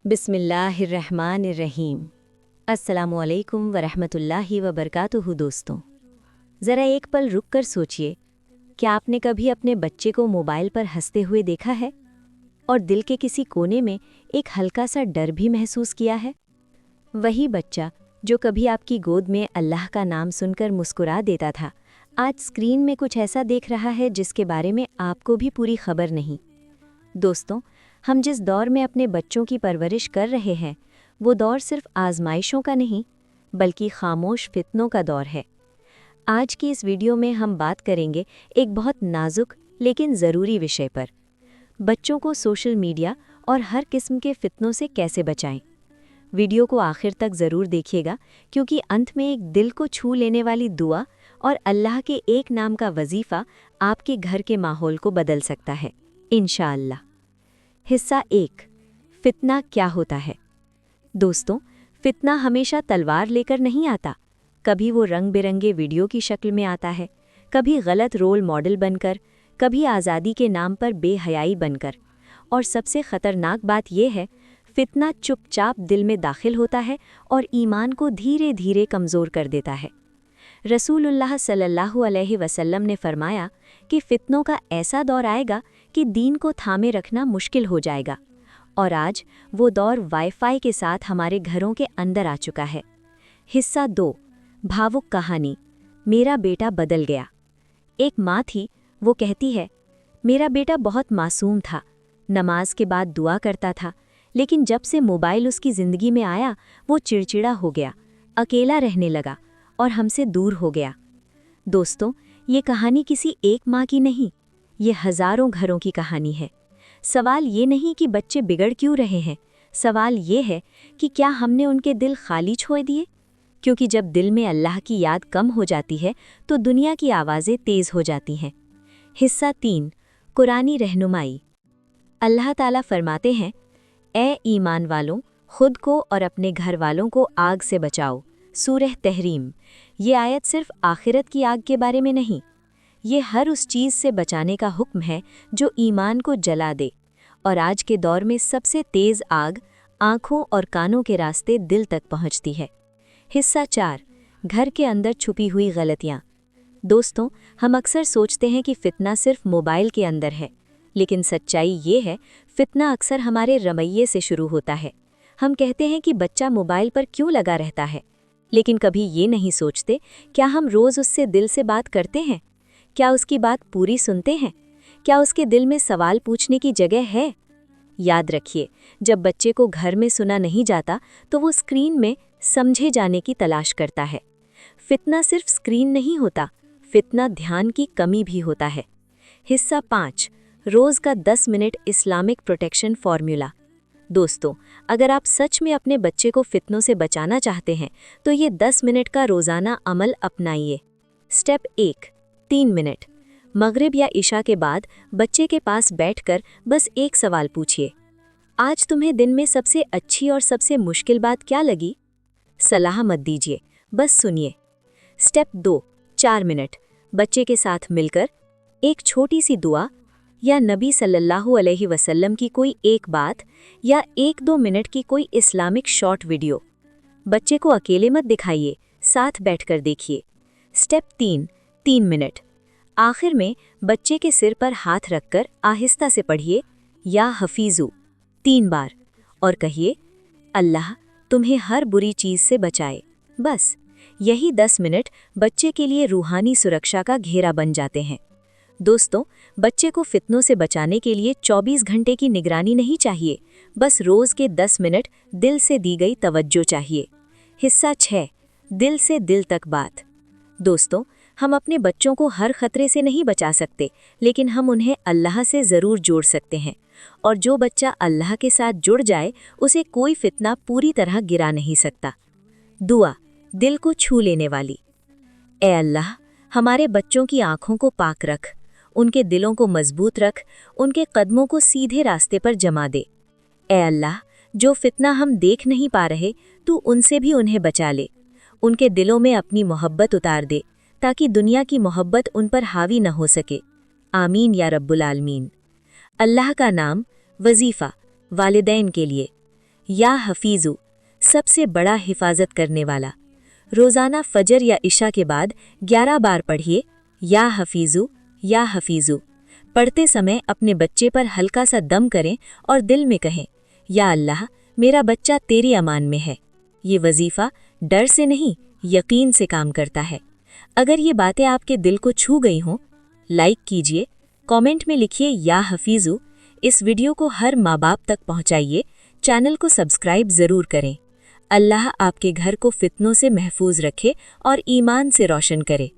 बिस्मिल्लाहिर्रहमानिर्रहीम। अस्सलामुअलैकुम वरहमतुल्लाहि वबरकातुहू। दोस्तों, ज़रा एक पल रुक कर सोचिए, क्या आपने कभी अपने बच्चे को मोबाइल पर हंसते हुए देखा है और दिल के किसी कोने में एक हल्का सा डर भी महसूस किया है? वही बच्चा जो कभी आपकी गोद में अल्लाह का नाम सुनकर मुस्कुरा देता था, आज स्क्रीन में कुछ ऐसा देख रहा है जिसके बारे में आपको भी पूरी खबर नहीं। दोस्तों, हम जिस दौर में अपने बच्चों की परवरिश कर रहे हैं, वो दौर सिर्फ आजमाइशों का नहीं, बल्कि खामोश फितनों का दौर है। आज की इस वीडियो में हम बात करेंगे एक बहुत नाजुक लेकिन ज़रूरी विषय पर, बच्चों को सोशल मीडिया और हर किस्म के फितनों से कैसे बचाएं। वीडियो को आखिर तक ज़रूर देखिएगा, क्योंकि अंत में एक दिल को छू लेने वाली दुआ और अल्लाह के एक नाम का वजीफ़ा आपके घर के माहौल को बदल सकता है, इंशाअल्लाह। हिस्सा 1, फितना क्या होता है। दोस्तों, फितना हमेशा तलवार लेकर नहीं आता। कभी वो रंग बिरंगे वीडियो की शक्ल में आता है, कभी गलत रोल मॉडल बनकर, कभी आज़ादी के नाम पर बेहयाई बनकर। और सबसे ख़तरनाक बात यह है, फितना चुपचाप दिल में दाखिल होता है और ईमान को धीरे धीरे कमज़ोर कर देता है। रसूलुल्लाह सल्लल्लाहु अलैहि वसल्लम ने फरमाया कि फितनों का ऐसा दौर आएगा कि दीन को थामे रखना मुश्किल हो जाएगा। और आज वो दौर वाईफाई के साथ हमारे घरों के अंदर आ चुका है। हिस्सा 2, भावुक कहानी, मेरा बेटा बदल गया। एक माँ थी, वो कहती है, मेरा बेटा बहुत मासूम था, नमाज के बाद दुआ करता था, लेकिन जब से मोबाइल उसकी ज़िंदगी में आया, वो चिड़चिड़ा हो गया, अकेला रहने लगा और हमसे दूर हो गया। दोस्तों, ये कहानी किसी एक माँ की नहीं, ये हज़ारों घरों की कहानी है। सवाल ये नहीं कि बच्चे बिगड़ क्यों रहे हैं, सवाल ये है कि क्या हमने उनके दिल खाली छोड़ दिए? क्योंकि जब दिल में अल्लाह की याद कम हो जाती है तो दुनिया की आवाज़ें तेज़ हो जाती हैं। हिस्सा 3, कुरानी रहनुमाई। अल्लाह ताला फरमाते हैं, ए ईमान वालों, खुद को और अपने घर वालों को आग से बचाओ। सूरह तहरीम। ये आयत सिर्फ आखिरत की आग के बारे में नहीं, ये हर उस चीज़ से बचाने का हुक्म है जो ईमान को जला दे। और आज के दौर में सबसे तेज़ आग आँखों और कानों के रास्ते दिल तक पहुँचती है। हिस्सा 4, घर के अंदर छुपी हुई गलतियाँ। दोस्तों, हम अक्सर सोचते हैं कि फितना सिर्फ मोबाइल के अंदर है, लेकिन सच्चाई ये है, फितना अक्सर हमारे रवैये से शुरू होता है। हम कहते हैं कि बच्चा मोबाइल पर क्यों लगा रहता है, लेकिन कभी ये नहीं सोचते, क्या हम रोज़ उससे दिल से बात करते हैं? क्या उसकी बात पूरी सुनते हैं? क्या उसके दिल में सवाल पूछने की जगह है? याद रखिए, जब बच्चे को घर में सुना नहीं जाता तो वो स्क्रीन में समझे जाने की तलाश करता है। फितना सिर्फ स्क्रीन नहीं होता, फितना ध्यान की कमी भी होता है। हिस्सा 5, रोज़ का 10 मिनट इस्लामिक प्रोटेक्शन फॉर्मूला। दोस्तों, अगर आप सच में अपने बच्चे को फितनों से बचाना चाहते हैं तो ये 10 मिनट का रोज़ाना अमल अपनाइए। Step 1, 3 minute. मगरिब या इशा के बाद बच्चे के पास बैठकर बस एक सवाल पूछिए, आज तुम्हें दिन में सबसे अच्छी और सबसे मुश्किल बात क्या लगी? सलाह मत दीजिए, बस सुनिए। Step 2, 4 minute. बच्चे के साथ मिलकर एक छोटी सी दुआ या नबी सल्लल्लाहु अलैहि वसल्लम की कोई एक बात या 1-2 मिनट की कोई इस्लामिक शॉर्ट वीडियो। बच्चे को अकेले मत दिखाइए, साथ बैठकर देखिए। Step 3, 3 minute. आखिर में बच्चे के सिर पर हाथ रखकर आहिस्ता से पढ़िए, या हफीज़ू 3 बार, और कहिए, अल्लाह तुम्हें हर बुरी चीज़ से बचाए। बस यही 10 मिनट बच्चे के लिए रूहानी सुरक्षा का घेरा बन जाते हैं। दोस्तों, बच्चे को फितनों से बचाने के लिए 24 घंटे की निगरानी नहीं चाहिए, बस रोज़ के 10 मिनट दिल से दी गई तवज्जो चाहिए। हिस्सा 6, दिल से दिल तक बात। दोस्तों, हम अपने बच्चों को हर खतरे से नहीं बचा सकते, लेकिन हम उन्हें अल्लाह से ज़रूर जोड़ सकते हैं। और जो बच्चा अल्लाह के साथ जुड़ जाए, उसे कोई फितना पूरी तरह गिरा नहीं सकता। दुआ, दिल को छू लेने वाली। ए अल्लाह, हमारे बच्चों की आँखों को पाक रख, उनके दिलों को मजबूत रख, उनके कदमों को सीधे रास्ते पर जमा दे। ए अल्लाह, जो फितना हम देख नहीं पा रहे, तू उनसे भी उन्हें बचा ले। उनके दिलों में अपनी मोहब्बत उतार दे, ताकि दुनिया की मोहब्बत उन पर हावी न हो सके। आमीन या रब्बुल आलमीन। अल्लाह का नाम, वजीफ़ा, वालिदैन के लिए। या हफीजु, सबसे बड़ा हिफाजत करने वाला। रोज़ाना फजर या इशा के बाद 11 बार पढ़िए या हफीजु या हफीजु। पढ़ते समय अपने बच्चे पर हल्का सा दम करें और दिल में कहें, या अल्लाह, मेरा बच्चा तेरी अमान में है। ये वजीफ़ा डर से नहीं, यकीन से काम करता है। अगर ये बातें आपके दिल को छू गई हों, लाइक कीजिए, कमेंट में लिखिए या हफीजु। इस वीडियो को हर माँ बाप तक पहुँचाइए। चैनल को सब्सक्राइब ज़रूर करें। अल्लाह आपके घर को फितनों से महफूज रखे और ईमान से रोशन करे।